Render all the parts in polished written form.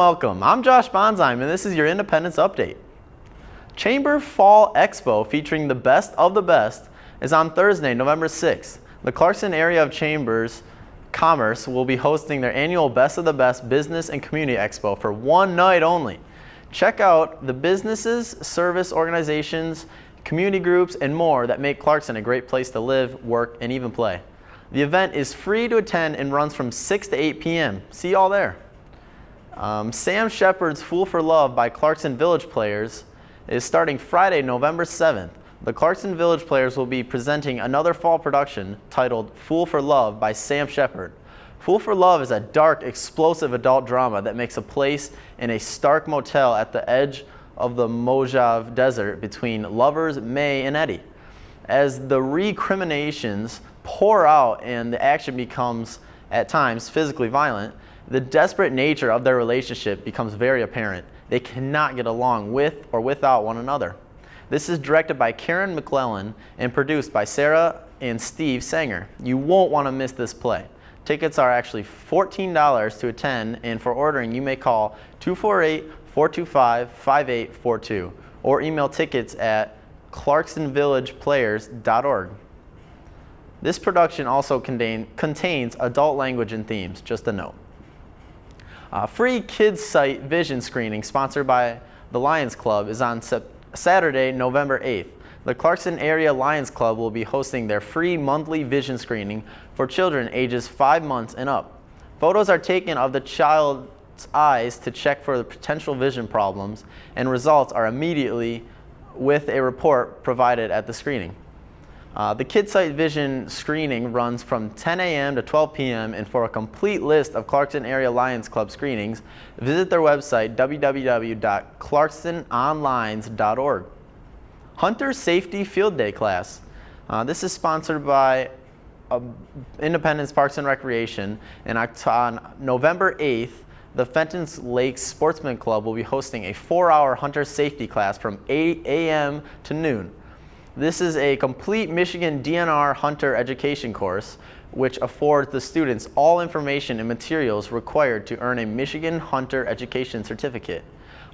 welcome. I'm Josh Bonsheim, and this is your Independence Update. Chamber Fall Expo, featuring the best of the best, is on Thursday, November 6th. The Clarkston area of Chambers Commerce will be hosting their annual Best of the Best Business and Community Expo for one night only. Check out the businesses, service organizations, community groups, and more that make Clarkston a great place to live, work, and even play. The event is free to attend and runs from 6 to 8 p.m. See y'all there. Sam Shepard's Fool for Love by Clarkston Village Players is starting Friday, November 7th. The Clarkston Village Players will be presenting another fall production titled Fool for Love by Sam Shepard. Fool for Love is a dark, explosive adult drama that makes a place in a stark motel at the edge of the Mojave Desert between lovers May and Eddie. As the recriminations pour out and the action becomes, at times, physically violent, the desperate nature of their relationship becomes very apparent. They cannot get along with or without one another. This is directed by Karen McClellan and produced by Sarah and Steve Sanger. You won't want to miss this play. Tickets are actually $14 to attend, and for ordering, you may call 248-425-5842 or email tickets at clarkstonvillageplayers.org. This production also contains adult language and themes, just a note. Free kids site vision screening sponsored by the Lions Club is on Saturday, November 8th. The Clarkston Area Lions Club will be hosting their free monthly vision screening for children ages 5 months and up. Photos are taken of the child's eyes to check for the potential vision problems, and results are immediately with a report provided at the screening. The KidSight Vision screening runs from 10 a.m. to 12 p.m. and for a complete list of Clarkston Area Lions Club screenings, visit their website www.clarkstononlines.org. Hunter Safety Field Day class. This is sponsored by Independence Parks and Recreation, and on November 8th, the Fenton's Lakes Sportsman Club will be hosting a 4-hour hunter safety class from 8 a.m. to noon. This is a complete Michigan DNR hunter education course which affords the students all information and materials required to earn a Michigan Hunter Education Certificate.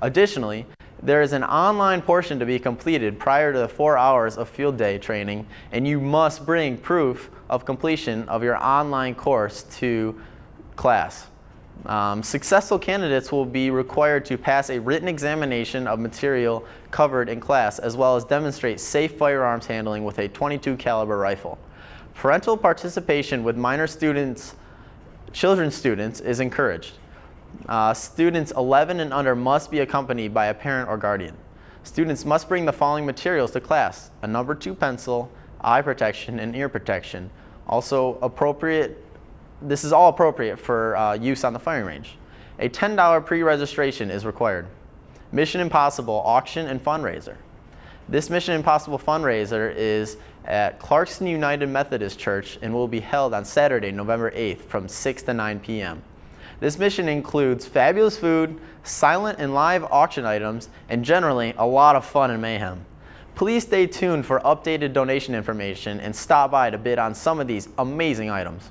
Additionally, there is an online portion to be completed prior to the 4 hours of field day training, and you must bring proof of completion of your online course to class. Successful candidates will be required to pass a written examination of material covered in class, as well as demonstrate safe firearms handling with a .22 caliber rifle. Parental participation with children students is encouraged. Students 11 and under must be accompanied by a parent or guardian. Students must bring the following materials to class: a number 2 pencil, eye protection, and ear protection. This is all appropriate for use on the firing range. A $10 pre-registration is required. Mission Impossible Auction and Fundraiser. This Mission Impossible fundraiser is at Clarkston United Methodist Church and will be held on Saturday, November 8th from 6 to 9 p.m. This mission includes fabulous food, silent and live auction items, and generally a lot of fun and mayhem. Please stay tuned for updated donation information and stop by to bid on some of these amazing items.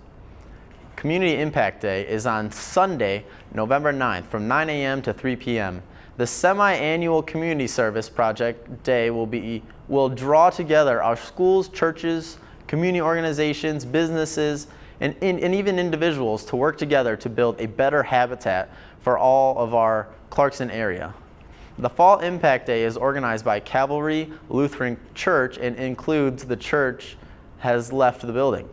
Community Impact Day is on Sunday, November 9th from 9 a.m. to 3 p.m. The semi-annual community service project day will draw together our schools, churches, community organizations, businesses, and even individuals to work together to build a better habitat for all of our Clarkston area. The Fall Impact Day is organized by Calvary Lutheran Church and includes the church has left the building.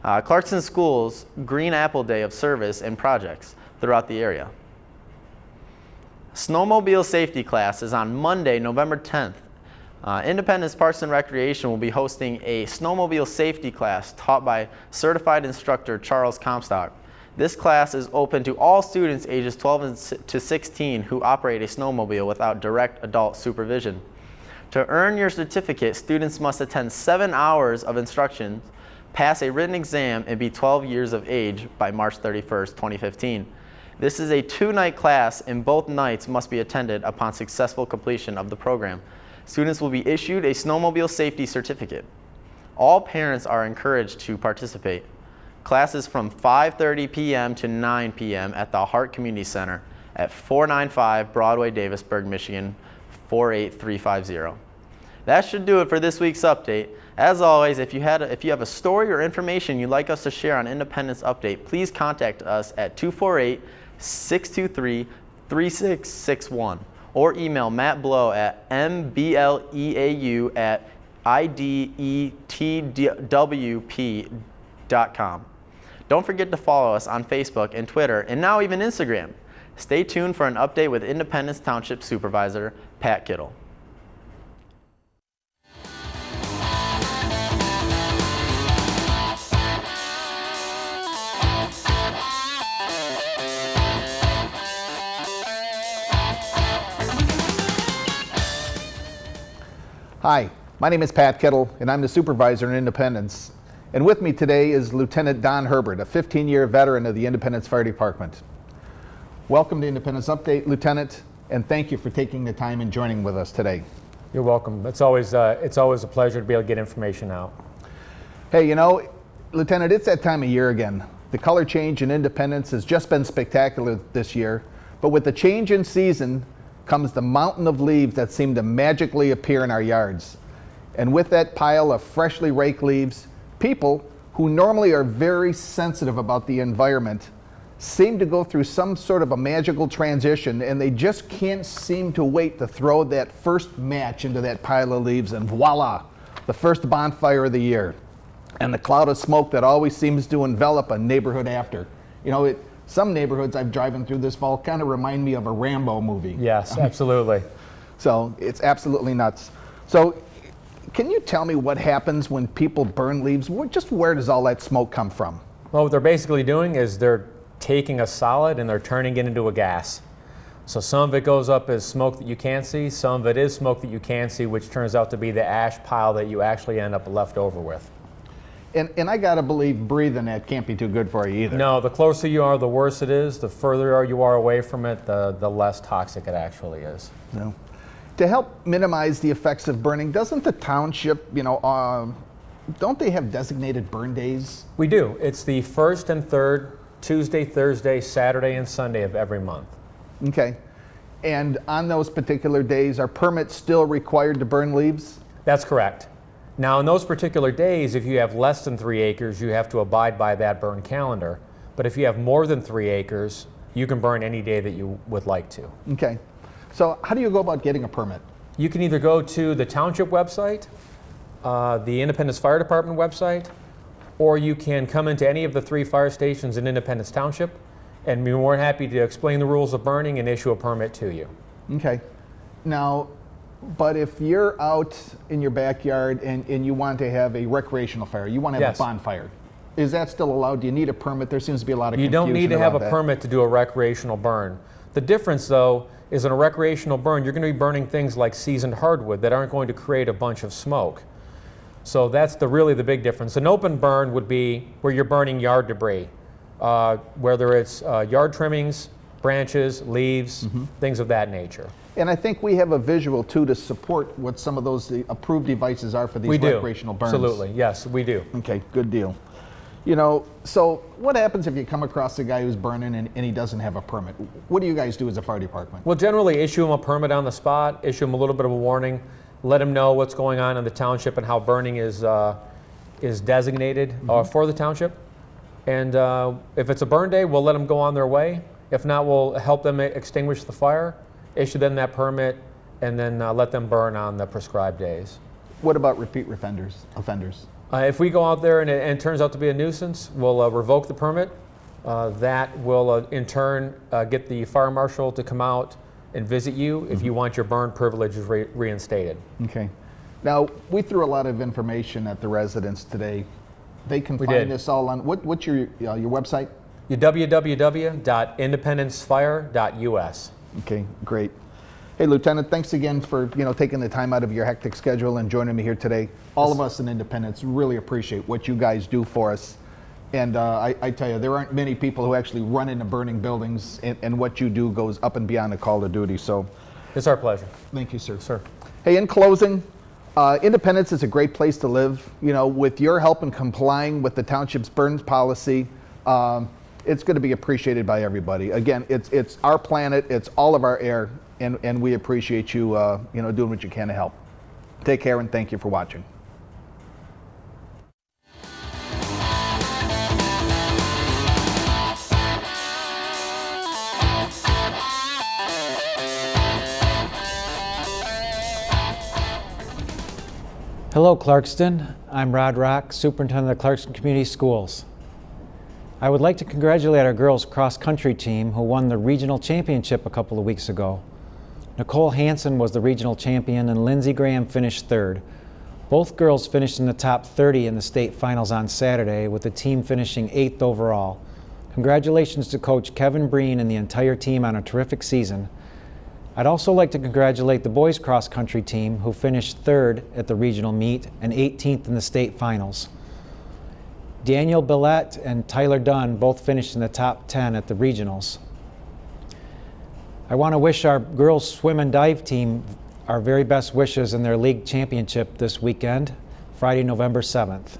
Clarkston Schools Green Apple Day of service and projects throughout the area. Snowmobile Safety Class is on Monday, November 10th. Independence Parks and Recreation will be hosting a snowmobile safety class taught by certified instructor Charles Comstock. This class is open to all students ages 12 to 16 who operate a snowmobile without direct adult supervision. To earn your certificate, students must attend 7 hours of instruction, pass a written exam, and be 12 years of age by March 31st, 2015. This is a 2-night class, and both nights must be attended upon successful completion of the program. Students will be issued a snowmobile safety certificate. All parents are encouraged to participate. Classes from 5:30 p.m. to 9 p.m. at the Hart Community Center at 495 Broadway, Davisburg, Michigan 48350. That should do it for this week's update. As always, if you have a story or information you'd like us to share on Independence Update, please contact us at 248-623-3661 or email Matt Blow at mbleatwp.com. Don't forget to follow us on Facebook and Twitter, and now even Instagram. Stay tuned for an update with Independence Township Supervisor Pat Kittle. Hi, my name is Pat Kittle, and I'm the supervisor in Independence. And with me today is Lieutenant Don Herbert, a 15-year veteran of the Independence Fire Department. Welcome to Independence Update, Lieutenant, and thank you for taking the time and joining with us today. You're welcome. It's always a pleasure to be able to get information out. Hey, you know, Lieutenant, it's that time of year again. The color change in Independence has just been spectacular this year, but with the change in season comes the mountain of leaves that seem to magically appear in our yards. And with that pile of freshly raked leaves, people who normally are very sensitive about the environment seem to go through some sort of a magical transition, and they just can't seem to wait to throw that first match into that pile of leaves, and voila, the first bonfire of the year. And the cloud of smoke that always seems to envelop a neighborhood after. You know, some neighborhoods I've driven through this fall kind of remind me of a Rambo movie. Yes, absolutely. So it's absolutely nuts. So can you tell me what happens when people burn leaves? Just where does all that smoke come from? Well, what they're basically doing is they're taking a solid and they're turning it into a gas. So some of it goes up as smoke that you can't see, some of it is smoke that you can see, which turns out to be the ash pile that you actually end up left over with. And I gotta believe breathing that can't be too good for you either. No, the closer you are, the worse it is. The further you are away from it, the less toxic it actually is. No. To help minimize the effects of burning, doesn't the township, don't they have designated burn days? We do. It's the first and third Tuesday, Thursday, Saturday, and Sunday of every month. Okay. And on those particular days, are permits still required to burn leaves? That's correct. Now, in those particular days, if you have less than 3 acres, you have to abide by that burn calendar. But if you have more than 3 acres, you can burn any day that you would like to. Okay. So how do you go about getting a permit? You can either go to the township website, the Independence Fire Department website, or you can come into any of the 3 fire stations in Independence Township, and we're more than happy to explain the rules of burning and issue a permit to you. Okay. Now, but if you're out in your backyard and you want to have a recreational fire, you want to have a bonfire, is that still allowed? Do you need a permit? There seems to be a lot of confusion. You don't need to have a that. permit to do a recreational burn. The difference, though, is in a recreational burn, you're going to be burning things like seasoned hardwood that aren't going to create a bunch of smoke. So that's really the big difference. An open burn would be where you're burning yard debris, whether it's yard trimmings, branches, leaves, things of that nature. And I think we have a visual, too, to support what some of those approved devices are for these recreational burns. Absolutely, yes, we do. Okay, good deal. You know, so what happens if you come across a guy who's burning and he doesn't have a permit? What do you guys do as a fire department? We'll generally issue him a permit on the spot, issue him a little bit of a warning, let him know what's going on in the township and how burning is designated for the township. And if it's a burn day, we'll let them go on their way. If not, we'll help them extinguish the fire, issue them that permit, and then let them burn on the prescribed days. What about repeat offenders? If we go out there and it turns out to be a nuisance, we'll revoke the permit. That will in turn get the fire marshal to come out and visit you if you want your burn privileges reinstated. Okay. Now, we threw a lot of information at the residents today. They can find this all on, what's your website? Your www.independencefire.us. Okay, great. Hey, Lieutenant, thanks again for taking the time out of your hectic schedule and joining me here today. All of us in Independence really appreciate what you guys do for us. And I tell you, there aren't many people who actually run into burning buildings, and what you do goes up and beyond the call to duty. So, it's our pleasure. Thank you, sir. Sir. Hey, in closing, Independence is a great place to live. With your help in complying with the township's burn policy, it's going to be appreciated by everybody. Again, it's our planet, it's all of our air, and we appreciate you, doing what you can to help. Take care and thank you for watching. Hello, Clarkston. I'm Rod Rock, Superintendent of Clarkston Community Schools. I would like to congratulate our girls cross-country team who won the regional championship a couple of weeks ago. Nicole Hansen was the regional champion and Lindsey Graham finished third. Both girls finished in the top 30 in the state finals on Saturday, with the team finishing 8th overall. Congratulations to Coach Kevin Breen and the entire team on a terrific season. I'd also like to congratulate the boys cross-country team who finished 3rd at the regional meet and 18th in the state finals. Daniel Billette and Tyler Dunn both finished in the top 10 at the regionals. I want to wish our girls swim and dive team our very best wishes in their league championship this weekend, Friday, November 7th.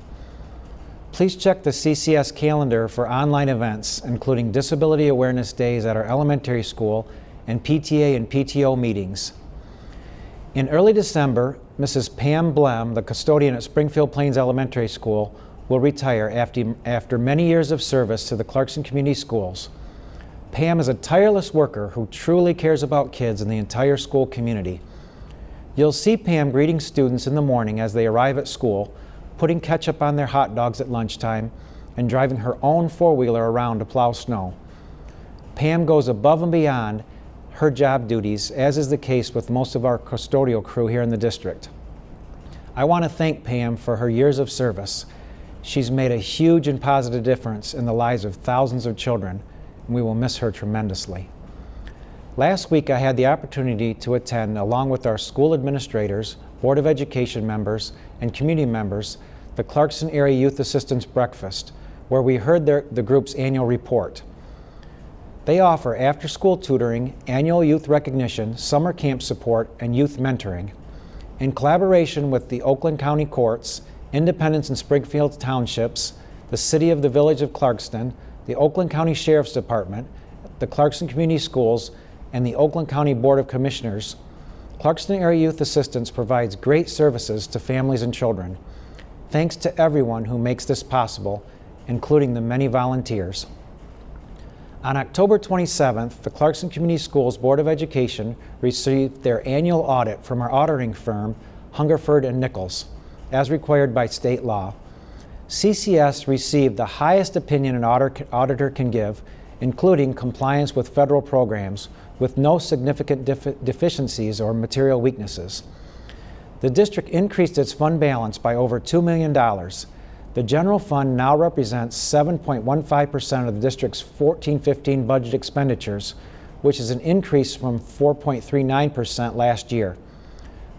Please check the CCS calendar for online events, including Disability Awareness Days at our elementary school and PTA and PTO meetings. In early December, Mrs. Pam Blem, the custodian at Springfield Plains Elementary School, will retire after many years of service to the Clarkston Community Schools. Pam is a tireless worker who truly cares about kids and the entire school community. You'll see Pam greeting students in the morning as they arrive at school, putting ketchup on their hot dogs at lunchtime, and driving her own four-wheeler around to plow snow. Pam goes above and beyond her job duties, as is the case with most of our custodial crew here in the district. I want to thank Pam for her years of service. She's made a huge and positive difference in the lives of thousands of children, and we will miss her tremendously. Last week I had the opportunity to attend, along with our school administrators, Board of Education members, and community members, the Clarkston Area Youth Assistance Breakfast, where we heard the group's annual report. They offer after-school tutoring, annual youth recognition, summer camp support, and youth mentoring. In collaboration with the Oakland County Courts, Independence and Springfield Townships, the City of the Village of Clarkston, the Oakland County Sheriff's Department, the Clarkston Community Schools, and the Oakland County Board of Commissioners, Clarkston Area Youth Assistance provides great services to families and children. Thanks to everyone who makes this possible, including the many volunteers. On October 27th, the Clarkston Community Schools Board of Education received their annual audit from our auditing firm, Hungerford and Nichols, as required by state law. CCS received the highest opinion an auditor can give, including compliance with federal programs, with no significant deficiencies or material weaknesses. The district increased its fund balance by over $2 million. The general fund now represents 7.15% of the district's 14-15 budget expenditures, which is an increase from 4.39% last year.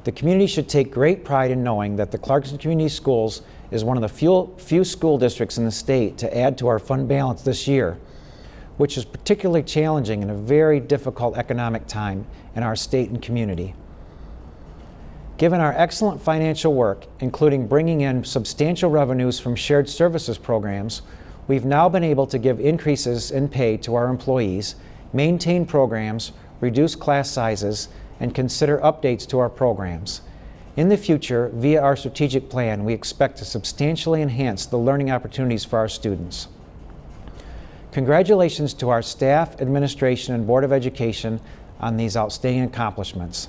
The community should take great pride in knowing that the Clarkston Community Schools is one of the few school districts in the state to add to our fund balance this year, which is particularly challenging in a very difficult economic time in our state and community. Given our excellent financial work, including bringing in substantial revenues from shared services programs, we've now been able to give increases in pay to our employees, maintain programs, reduce class sizes, and consider updates to our programs. In the future, via our strategic plan, we expect to substantially enhance the learning opportunities for our students. Congratulations to our staff, administration, and Board of Education on these outstanding accomplishments.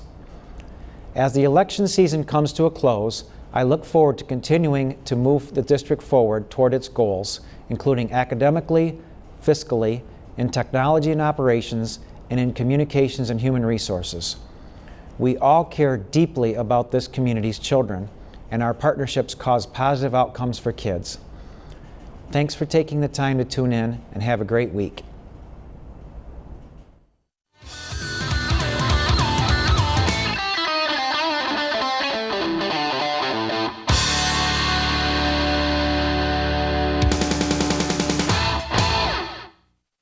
As the election season comes to a close, I look forward to continuing to move the district forward toward its goals, including academically, fiscally, in technology and operations, and in communications and human resources. We all care deeply about this community's children, and our partnerships cause positive outcomes for kids. Thanks for taking the time to tune in, and have a great week.